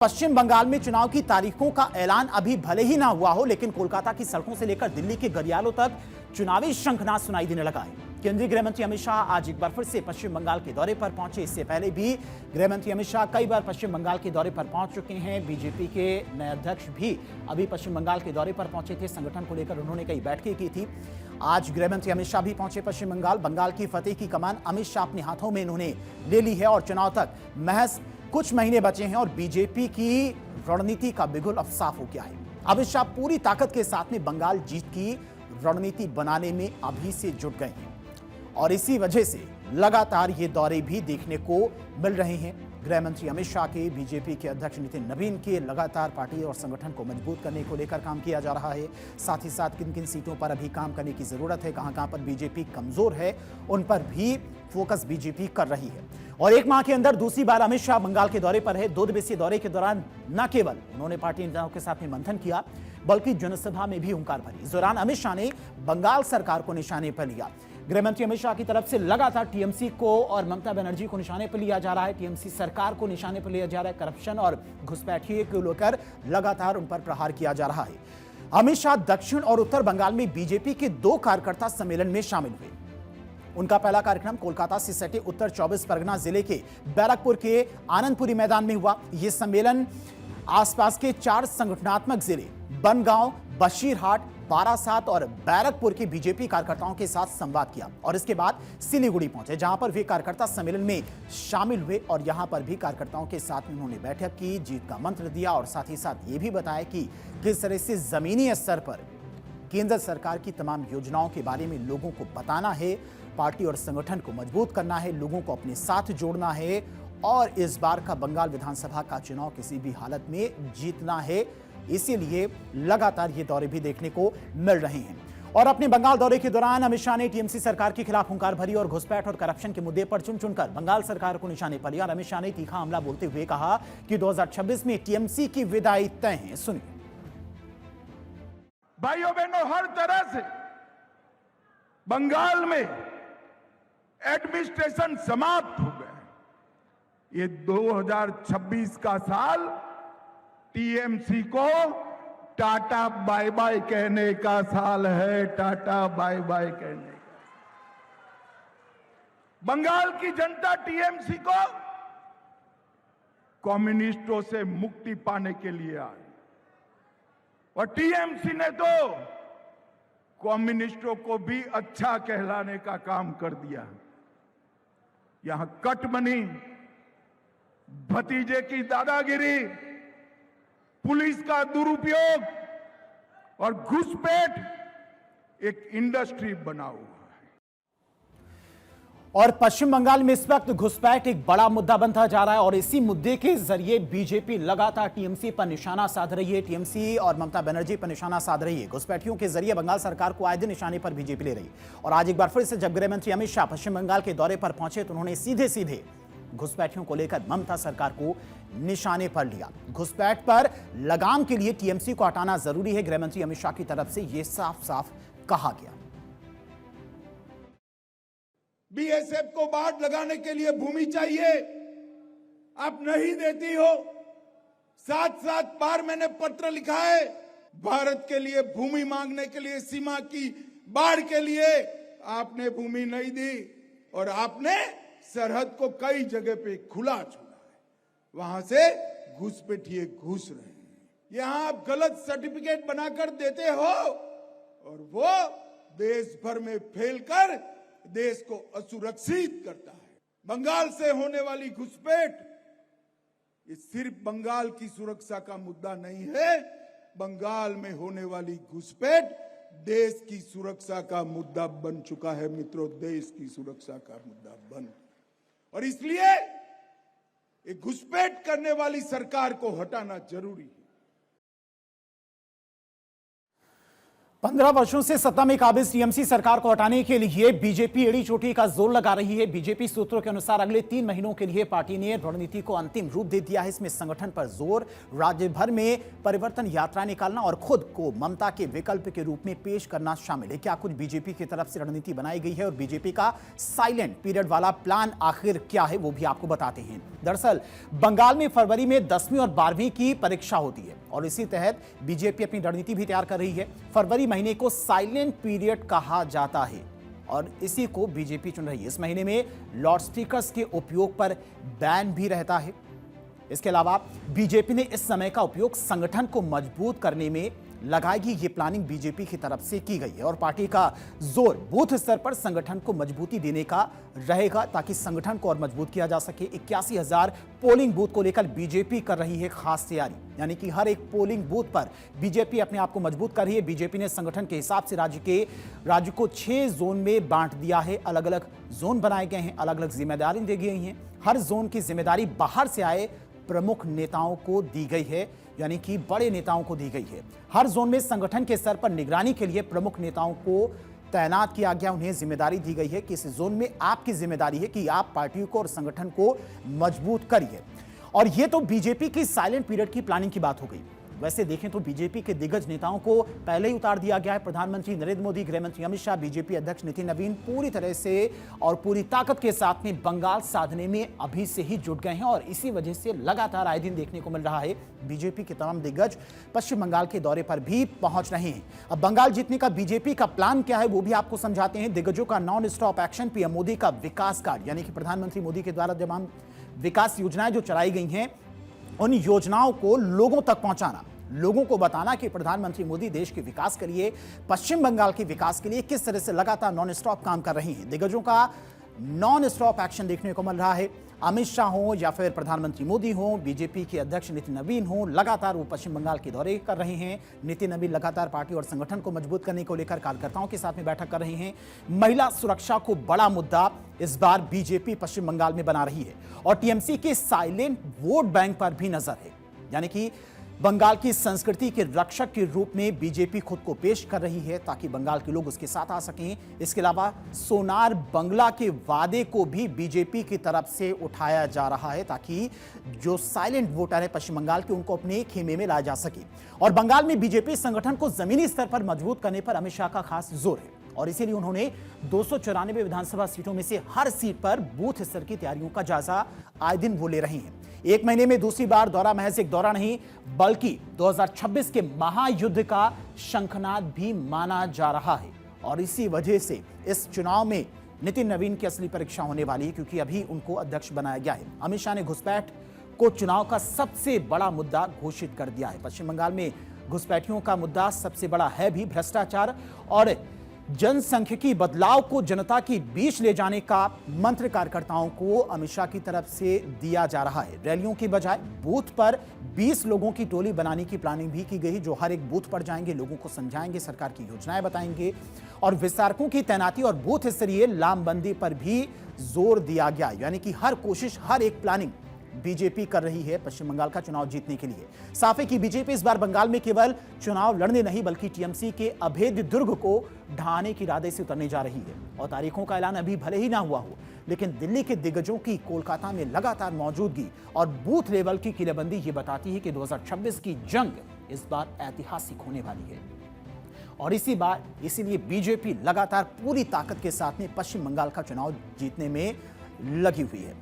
पश्चिम बंगाल में चुनाव की तारीखों का ऐलान अभी भले ही ना हुआ हो, लेकिन कोलकाता की सड़कों से लेकर दिल्ली के गरियालों तक चुनावी शंखनाद सुनाई देने लगा है। केंद्रीय गृह मंत्री अमित शाह आज एक बार फिर से पश्चिम बंगाल के दौरे पर पहुंचे। इससे पहले भी गृह मंत्री अमित शाह कई बार पश्चिम बंगाल के दौरे पर पहुंच चुके हैं। बीजेपी के नए अध्यक्ष भी अभी पश्चिम बंगाल के दौरे पर पहुंचे थे। संगठन को लेकर उन्होंने कई बैठकें की थी। आज गृह मंत्री अमित शाह भी पहुंचे पश्चिम बंगाल। बंगाल की फतेह की कमान अमित शाह अपने हाथों में इन्होंने ले ली है और चुनाव तक महज कुछ महीने बचे हैं और बीजेपी की रणनीति का बिगुल अब साफ हो गया है। अमित शाह पूरी ताकत के साथ में बंगाल जीत की रणनीति बनाने में अभी से जुट गए हैं और इसी वजह से लगातार ये दौरे भी देखने को मिल रहे हैं। गृह मंत्री अमित शाह के, बीजेपी के अध्यक्ष नितिन नवीन के लगातार पार्टी और संगठन को मजबूत करने को लेकर काम किया जा रहा है। साथ ही साथ किन किन सीटों पर अभी काम करने की जरूरत है, कहां पर बीजेपी कमजोर है, उन पर भी फोकस बीजेपी कर रही है। और एक माह के अंदर दूसरी बार अमित शाह बंगाल के दौरे पर है। 2 दिवसीय दौरे के दौरान न केवल उन्होंने पार्टी नेताओं के साथ में मंथन किया, बल्कि जनसभा में भी हुंकार भरी। इस दौरान अमित शाह ने बंगाल सरकार को निशाने पर लिया। गृह मंत्री अमित शाह की तरफ से लगातार टीएमसी को और ममता बनर्जी को निशाने पर लिया जा रहा है। टीएमसी सरकार को निशाने पर लिया जा रहा है। करप्शन और घुसपैठिए को लेकर लगातार उन पर प्रहार किया जा रहा है। अमित शाह दक्षिण और उत्तर बंगाल में बीजेपी के 2 कार्यकर्ता सम्मेलन में शामिल हुए। उनका पहला कार्यक्रम कोलकाता से सटे उत्तर 24 परगना जिले के बैरकपुर के आनंदपुरी मैदान में हुआ। यह सम्मेलन आसपास के 4 संगठनात्मक जिले बनगांव, बशीरहाट, बारासात और बैरकपुर के बीजेपी कार्यकर्ताओं के साथ संवाद किया और इसके बाद सिलीगुड़ी पहुंचे, जहां पर वे कार्यकर्ता सम्मेलन में शामिल हुए और यहां पर भी कार्यकर्ताओं के साथ उन्होंने बैठक की, जीत का मंत्र दिया और साथ ही साथ ये भी बताया कि किस तरह से जमीनी स्तर पर केंद्र सरकार की तमाम योजनाओं के बारे में लोगों को बताना है, पार्टी और संगठन को मजबूत करना है, लोगों को अपने साथ जोड़ना है और इस बार का बंगाल विधानसभा का चुनाव किसी भी हालत में जीतना है। इसीलिए लगातार ये दौरे भी देखने को मिल रहे हैं। और अपने बंगाल दौरे के दौरान अमित शाह ने टीएमसी सरकार के खिलाफ हुंकार भरी और घुसपैठ और करप्शन के मुद्दे पर चुन चुनकर बंगाल सरकार को निशाने पर लिया। और अमित शाह ने तीखा हमला बोलते हुए कहा कि 2026 में टीएमसी की विदाई तय है। सुनिए। भाइयों बहनों, हर तरह से बंगाल में एडमिनिस्ट्रेशन समाप्त हो गए। ये 2026 का साल टीएमसी को टाटा बाय बाय कहने का साल है। टाटा बाय बाय कहने का। बंगाल की जनता टीएमसी को कम्युनिस्टों से मुक्ति पाने के लिए आई और टीएमसी ने तो कम्युनिस्टों को भी अच्छा कहलाने का काम कर दिया। यहां कटमनी, भतीजे की दादागिरी, पुलिस का दुरुपयोग और घुसपैठ एक इंडस्ट्री बना हुआ है। और पश्चिम बंगाल में इस वक्त घुसपैठ एक बड़ा मुद्दा बनता जा रहा है और इसी मुद्दे के जरिए बीजेपी लगातार टीएमसी पर निशाना साध रही है। टीएमसी और ममता बनर्जी पर निशाना साध रही है। घुसपैठियों के जरिए बंगाल सरकार को आए दिन निशाने पर बीजेपी ले रही। और आज एक बार फिर से जब गृह मंत्री अमित शाह पश्चिम बंगाल के दौरे पर पहुंचे तो उन्होंने सीधे सीधे घुसपैठियों को लेकर ममता सरकार को निशाने पर लिया। घुसपैठ पर लगाम के लिए टीएमसी को हटाना जरूरी है। गृह मंत्री अमित शाह की तरफ से यह साफ साफ कहा गया। बीएसएफ को बाढ़ लगाने के लिए भूमि चाहिए, आप नहीं देती हो। 7 बार मैंने पत्र लिखा है भारत के लिए भूमि मांगने के लिए, सीमा की बाढ़ के लिए। आपने भूमि नहीं दी और आपने सरहद को कई जगह पे खुला छोड़ा है। वहां से घुसपैठिए घुस रहे हैं। यहां आप गलत सर्टिफिकेट बनाकर देते हो और वो देश भर में फैलकर देश को असुरक्षित करता है। बंगाल से होने वाली घुसपैठ ये सिर्फ बंगाल की सुरक्षा का मुद्दा नहीं है। बंगाल में होने वाली घुसपैठ देश की सुरक्षा का मुद्दा बन चुका है मित्रों। देश की सुरक्षा का मुद्दा बन, और इसलिए एक घुसपैठ करने वाली सरकार को हटाना जरूरी है। 15 वर्षों से सत्ता में काबिज टीएमसी सरकार को हटाने के लिए बीजेपी एड़ी चोटी का जोर लगा रही है। बीजेपी सूत्रों के अनुसार अगले 3 महीनों के लिए पार्टी ने रणनीति को अंतिम रूप दे दिया है। इसमें संगठन पर जोर, राज्य भर में परिवर्तन यात्रा निकालना और खुद को ममता के विकल्प के रूप में पेश करना शामिल है। क्या कुछ बीजेपी की तरफ से रणनीति बनाई गई है और बीजेपी का साइलेंट पीरियड वाला प्लान आखिर क्या है, वो भी आपको बताते हैं। दरअसल बंगाल में फरवरी में 10वीं और 12वीं की परीक्षा होती है और इसी तहत बीजेपी अपनी रणनीति भी तैयार कर रही है। फरवरी महीने को साइलेंट पीरियड कहा जाता है और इसी को बीजेपी चुन रही है। इस महीने में लाउड स्पीकर्स के उपयोग पर बैन भी रहता है। इसके अलावा बीजेपी ने इस समय का उपयोग संगठन को मजबूत करने में लगाएगी। ये प्लानिंग बीजेपी की तरफ से की गई है और पार्टी का जोर बूथ स्तर पर संगठन को मजबूती देने का रहेगा ताकि संगठन को और मजबूत किया जा सके। 81,000 पोलिंग बूथ को लेकर बीजेपी कर रही है खास तैयारी, यानी कि हर एक पोलिंग बूथ पर बीजेपी अपने आप को मजबूत कर रही है। बीजेपी ने संगठन के हिसाब से राज्य को 6 जोन में बांट दिया है। अलग अलग जोन बनाए गए हैं, अलग अलग जिम्मेदारी दी गई हैं। हर जोन की जिम्मेदारी बाहर से आए प्रमुख नेताओं को दी गई है, यानी कि बड़े नेताओं को दी गई है। हर जोन में संगठन के स्तर पर निगरानी के लिए प्रमुख नेताओं को तैनात किया गया। उन्हें जिम्मेदारी दी गई है कि इस जोन में आपकी जिम्मेदारी है कि आप पार्टी को और संगठन को मजबूत करिए। और यह तो बीजेपी की साइलेंट पीरियड की प्लानिंग की बात हो गई। वैसे देखें तो बीजेपी के दिग्गज नेताओं को पहले ही उतार दिया गया है। प्रधानमंत्री नरेंद्र मोदी, गृह मंत्री अमित शाह, बीजेपी अध्यक्ष नितिन नवीन पूरी तरह से और पूरी ताकत के साथ में बंगाल साधने में अभी से ही जुट गए हैं और इसी वजह से लगातार आए दिन देखने को मिल रहा है बीजेपी के तमाम दिग्गज पश्चिम बंगाल के दौरे पर भी पहुंच रहे हैं। अब बंगाल जीतने का बीजेपी का प्लान क्या है वो भी आपको समझाते हैं। दिग्गजों का non stop action, PM Modi का विकास कार्ड, यानी कि प्रधानमंत्री मोदी के द्वारा तमाम विकास योजनाएं जो चलाई गई हैं उन योजनाओं को लोगों तक पहुंचाना, लोगों को बताना कि प्रधानमंत्री मोदी देश के विकास के लिए, पश्चिम बंगाल के विकास के लिए किस तरह से लगातार नॉन स्टॉप काम कर रही हैं। दिग्गजों का नॉन स्टॉप एक्शन देखने को मिल रहा है। अमित शाह हो या फिर प्रधानमंत्री मोदी हो, बीजेपी के अध्यक्ष नितिन नवीन हो, लगातार वो पश्चिम बंगाल के दौरे कर रहे हैं। नितिन नवीन लगातार पार्टी और संगठन को मजबूत करने को लेकर कार्यकर्ताओं के साथ में बैठक कर रहे हैं। महिला सुरक्षा को बड़ा मुद्दा इस बार बीजेपी पश्चिम बंगाल में बना रही है और टीएमसी के साइलेंट वोट बैंक पर भी नजर है, यानी कि बंगाल की संस्कृति के रक्षक के रूप में बीजेपी खुद को पेश कर रही है ताकि बंगाल के लोग उसके साथ आ सकें। इसके अलावा सोनार बंगला के वादे को भी बीजेपी की तरफ से उठाया जा रहा है ताकि जो साइलेंट वोटर है पश्चिम बंगाल के उनको अपने खेमे में लाया जा सके। और बंगाल में बीजेपी संगठन को जमीनी स्तर पर मजबूत करने पर अमित शाह का खास जोर है और इसीलिए उन्होंने 294 विधानसभा सीटों में से हर सीट पर बूथ स्तर की तैयारियों का जायजा आए दिन वो ले रहे हैं। एक महीने में दूसरी बार दौरा महज एक दौरा नहीं बल्कि 2026 के महायुद्ध का शंखनाद भी माना जा रहा है और इसी वजह से इस चुनाव में नितिन नवीन की असली परीक्षा होने वाली है क्योंकि अभी उनको अध्यक्ष बनाया गया है। अमित शाह ने घुसपैठ को चुनाव का सबसे बड़ा मुद्दा घोषित कर दिया है। पश्चिम बंगाल में घुसपैठियों का मुद्दा सबसे बड़ा है भी। भ्रष्टाचार और जनसंख्यिकी बदलाव को जनता के बीच ले जाने का मंत्र कार्यकर्ताओं को अमित शाह की तरफ से दिया जा रहा है। रैलियों की बजाय बूथ पर 20 लोगों की टोली बनाने की प्लानिंग भी की गई जो हर एक बूथ पर जाएंगे, लोगों को समझाएंगे, सरकार की योजनाएं बताएंगे और विस्तारकों की तैनाती और बूथ स्तरीय लामबंदी पर भी जोर दिया गया, यानी कि हर कोशिश, हर एक प्लानिंग बीजेपी कर रही है पश्चिम बंगाल का चुनाव जीतने के लिए। साफ है कि बीजेपी इस बार बंगाल में केवल चुनाव लड़ने नहीं बल्कि टीएमसी के अभेद्य दुर्ग को ढहाने के इरादे से उतरने जा रही है। और तारीखों का ऐलान अभी भले ही ना हुआ हो लेकिन दिल्ली के दिग्गजों की कोलकाता में लगातार मौजूदगी और बूथ लेवल की किलेबंदी ये बताती है कि 2026 की जंग इस बार ऐतिहासिक होने वाली है और इसीलिए बीजेपी लगातार पूरी ताकत के साथ में पश्चिम बंगाल का चुनाव जीतने में लगी हुई है।